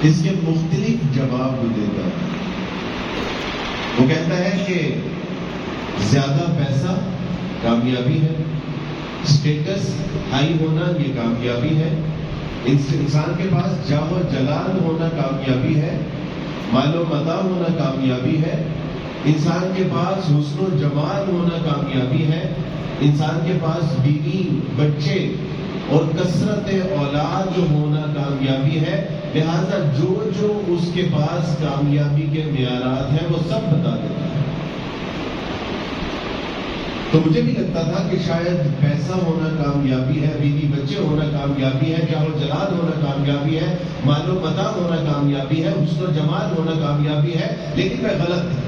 اس کے مختلف جواب دیتا ہے۔ وہ کہتا ہے کہ زیادہ پیسہ کامیابی ہے، اسٹیٹس ہائی ہونا یہ کامیابی ہے، انسان کے پاس جاہ و جلال ہونا کامیابی ہے، مال و متاع ہونا کامیابی ہے، انسان کے پاس حسن و جمال ہونا کامیابی ہے، انسان کے پاس بیوی بچے اور کثرت اولاد ہونا کامیابی ہے۔ لہذا جو اس کے پاس کامیابی کے معیارات ہیں وہ سب بتا دیتا ہے۔ تو مجھے بھی لگتا تھا کہ شاید پیسہ ہونا کامیابی ہے، بیوی بچے ہونا کامیابی ہے، جاہ و جلال ہونا کامیابی ہے، مال و متاع ہونا کامیابی ہے، حسن و جمال ہونا کامیابی ہے، لیکن میں غلط تھا۔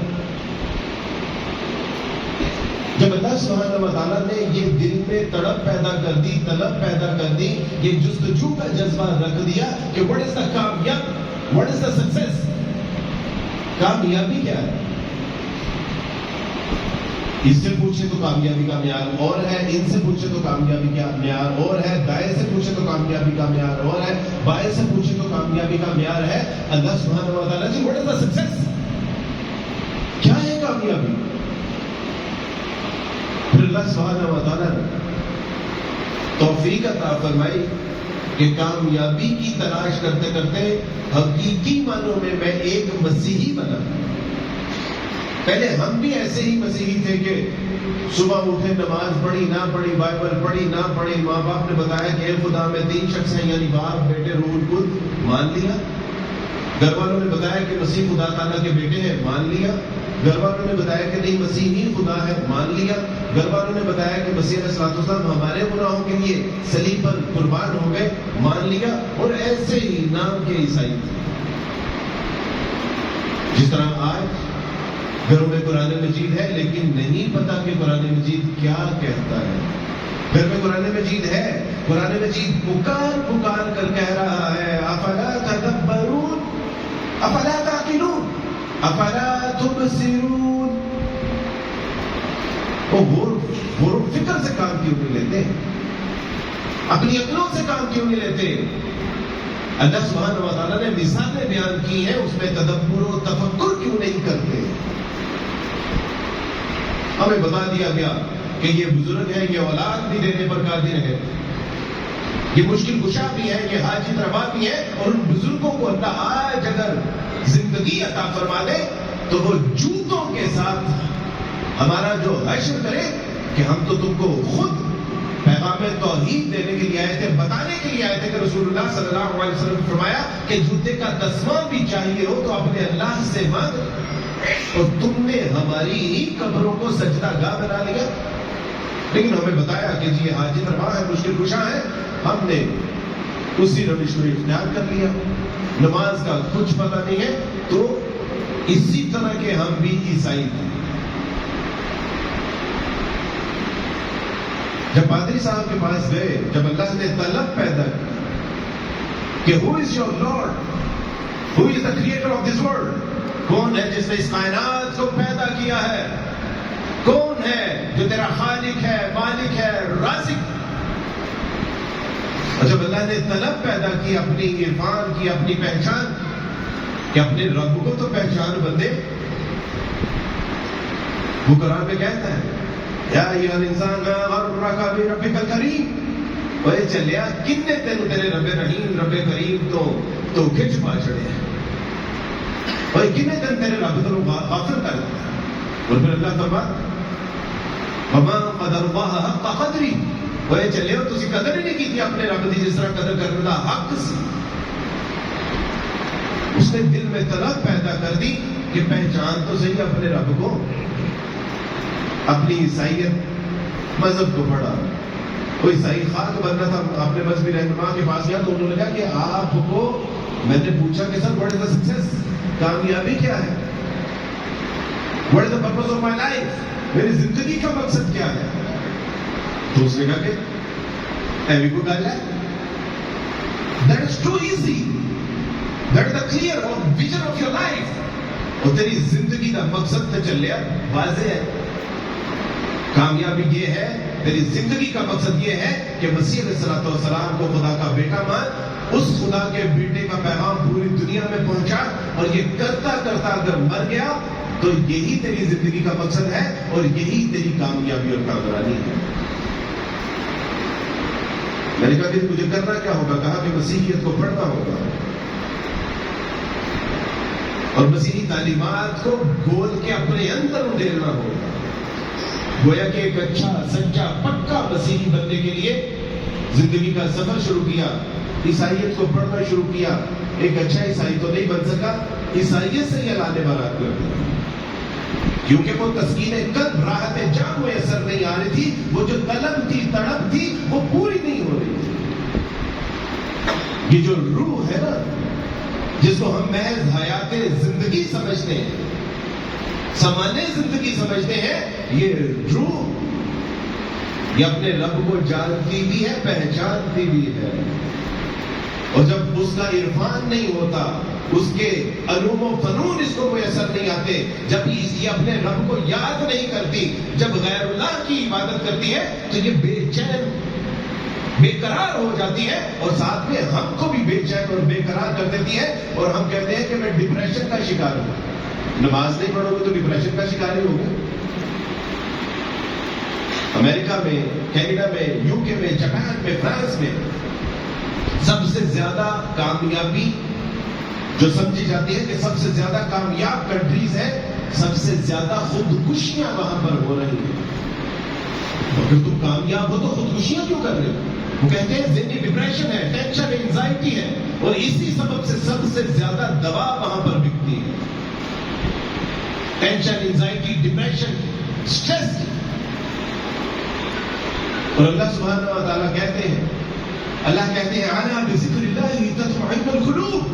جب اللہ سبحانہ و تعالیٰ نے یہ دل میں تڑپ پیدا کر دی، طلب پیدا کر دی، یہ جستجو کا جذبہ رکھ دیا کہ what is the کامیاب، what is the success، کامیابی کیا ہے؟ اس سے پوچھے تو کامیابی کا معیار اور ہے، ان سے پوچھے تو کامیابی کا معیار اور ہے، دائیں سے پوچھے تو کامیابی کا معیار اور ہے، بائیں سے پوچھے تو کامیابی کا معیار ہے۔ اللہ سبحانہ و تعالیٰ جی what is the success، کیا ہے کامیابی؟ پھر اللہ سبحانہ و تعالیٰ نے توفیق عطا فرمائی کہ کامیابی کی تلاش کرتے کرتے حقیقی معنوں میں ایک مسیحی بنا۔ پہلے ہم بھی ایسے ہی مسیحی تھے کہ صبح اٹھے، نماز پڑھی نہ پڑھی، بائبل پڑھی نہ پڑھی، ماں باپ نے بتایا کہ اے خدا میں 3 شخص ہیں، یعنی باپ بیٹے روح القدس، مان لیا۔ گھر والوں نے بتایا کہ مسیح خدا تعالیٰ کے بیٹے ہیں، مان لیا۔ گھر والوں نے بتایا کہ نہیں مسیح ہی خدا ہے، مان لیا۔ گھر والوں نے بتایا کہ مسیح علیہ السلام ہمارے گناہوں کے لیے صلیب پر قربان ہو گئے، مان لیا۔ اور ایسے ہی نام کے عیسائی تھے۔ جس طرح آج گھروں میں قرآن مجید ہے لیکن نہیں پتا کہ قرآن مجید کیا کہتا ہے۔ گھر میں قرآن مجید ہے، قرآن مجید پکار پکار کر کہہ رہا ہے افلا تدبرون افلا تعقلون افلا تبصرون۔ وہ غور و فکر سے کام کیوں نہیں لیتے؟ اپنی عقلوں سے کام کیوں نہیں لیتے؟ اللہ سبحانہ و تعالیٰ نے مثالیں بیان کی ہیں، اس میں تدبر و تفکر کیوں نہیں کرتے؟ ہمیں بتا دیا گیا کہ یہ بزرگ ہے، یہ اولاد بھی دینے پر قادر ہے، یہ مشکل کشا بھی ہے، یہ حاجت روا بھی ہے، اور ان بزرگوں کو اللہ آج اگر زندگی عطا فرما دے تو وہ جوتوں کے ساتھ ہمارا جو حشر کرے کہ ہم تو تم کو خود پیغام توحید دینے کے لیے آئے تھے، بتانے کے لیے آئے تھے کہ رسول اللہ صلی اللہ علیہ وسلم نے فرمایا کہ جوتے کا دسواں بھی چاہیے ہو تو اپنے اللہ سے مانگ، اور تم نے ہماری ہی قبروں کو سجدہ گاہ بنا لیا۔ لیکن ہمیں بتایا کہ جی حاجت روا ہے، مشکل کشا ہے، ہم نے اسی روش کو اختیار کر لیا، نماز کا کچھ پتہ نہیں ہے۔ تو اسی طرح کے ہم بھی عیسائی تھے۔ جب پادری صاحب کے پاس گئے، جب اللہ نے طلب پیدا کی کہ who is your Lord, who is the creator of this world، کون ہے جس نے اس کائنات کو پیدا کیا ہے، کون ہے جو تیرا خالق ہے، مالک ہے، رازق۔ اور جب اللہ نے طلب پیدا کی، اپنی عرفان کی، اپنی پہچان کہ اپنے رب کو تو پہچان بندے، وہ قرآن میں کہتا ہے یا ایھا الانسان ما غرک بربک الکریم، وہ چلیا کن نے تینوں تیرے رب رحیم رب کریم تو کھچ پا چڑے ہیں، اور کن نے تیرے رب تو غافل کر دیا۔ اور پھر اللہ فرماتا وما قدر اللہ حق قدری، وہ چلے ہو تسی قدر ہی نہیں کی تھی اپنے رب دی جس طرح قدر کرنے کا حق سی۔ اس نے دل میں طلب پیدا کر دی کہ پہچان تو صحیح اپنے رب کو۔ اپنی عیسائیت مذہب کو پڑھا، کوئی عیسائی خاک بننا تھا، اپنے مذہبی رہنما کے پاس گیا تو انہوں نے کہا کہ آپ کو، میں نے پوچھا کہ sir what is the success, کامیابی کیا ہے، what is the purpose of my life, میری زندگی کا مقصد کیا ہے؟ تو اس نے کہا کہ ایوی کو ڈالا ہے، that is too easy, that is the clear vision of your life, اور تیری زندگی کا مقصد تو چل لیا واضح ہے۔ کامیابی یہ ہے، تیری زندگی کا مقصد یہ ہے کہ مسیح علیہ السلام کو خدا کا بیٹا مان، اس خدا کے بیٹے کا پیغام پوری دنیا میں اور یہ کرتا کرتا اگر مر گیا تو یہی تیری زندگی کا مقصد ہے اور یہی تیری کامیابی اور کامرانی ہے. میں نے کہا کہ مجھے کرنا کیا ہوگا؟ کہا کہ مسیحیت کو پڑھنا ہوگا اور مسیحی تعلیمات کو گول کے اپنے اندر ادھیرنا ہوگا. گویا کہ ایک اچھا سچا پکا مسیحی بننے کے لیے زندگی کا سفر شروع کیا، عیسائیت کو پڑھنا شروع کیا. ایک اچھا عیسائی تو نہیں بن سکا، عیسائیت سے یہ لانے برات کر دیا، کیونکہ وہ تسکین قلب راحت جان میسر نہیں آ رہی تھی. وہ جو طلب تھی تڑپ تھی وہ پوری نہیں ہو رہی تھی. یہ جو روح ہے نا جس کو ہم محض حیات زندگی سمجھتے ہیں، سمانے زندگی سمجھتے ہیں، یہ روح یہ اپنے رب کو جانتی بھی ہے، پہچانتی بھی ہے. اور جب اس کا عرفان نہیں ہوتا، اس کے علوم و فنون اس کو میسر نہیں آتے، جب یہ اپنے رب کو یاد نہیں کرتی، جب غیر اللہ کی عبادت کرتی ہے تو یہ بے چین بے قرار ہو جاتی ہے اور ساتھ میں ہم کو بھی بے چین اور بے قرار کر دیتی ہے. اور ہم کہتے ہیں کہ میں ڈپریشن کا شکار ہوں. نماز نہیں پڑھو گے تو ڈپریشن کا شکار ہی ہوگا. امریکہ میں، کینیڈا میں، یو کے میں، جاپان میں، فرانس میں سب سے زیادہ کامیابی جو سمجھی جاتی ہے کہ سب سے زیادہ کامیاب کنٹریز ہیں، سب سے زیادہ خودکشیاں وہاں پر ہو رہی ہیں. اگر تم کامیاب ہو تو خودکشیاں کیوں کر رہے ہو؟ وہ کہتے ہیں ذہنی ڈپریشن ہے، ٹینشن، انزائٹی ہے، اور اسی سبب سے سب سے زیادہ دوا وہاں پر بکتی ہے. Tension, anxiety, depression, stress. اور اللہ سبحانہ و تعالیٰ کہتے ہیں اعلیٰ بذکر اللہ تطمئن القلوب.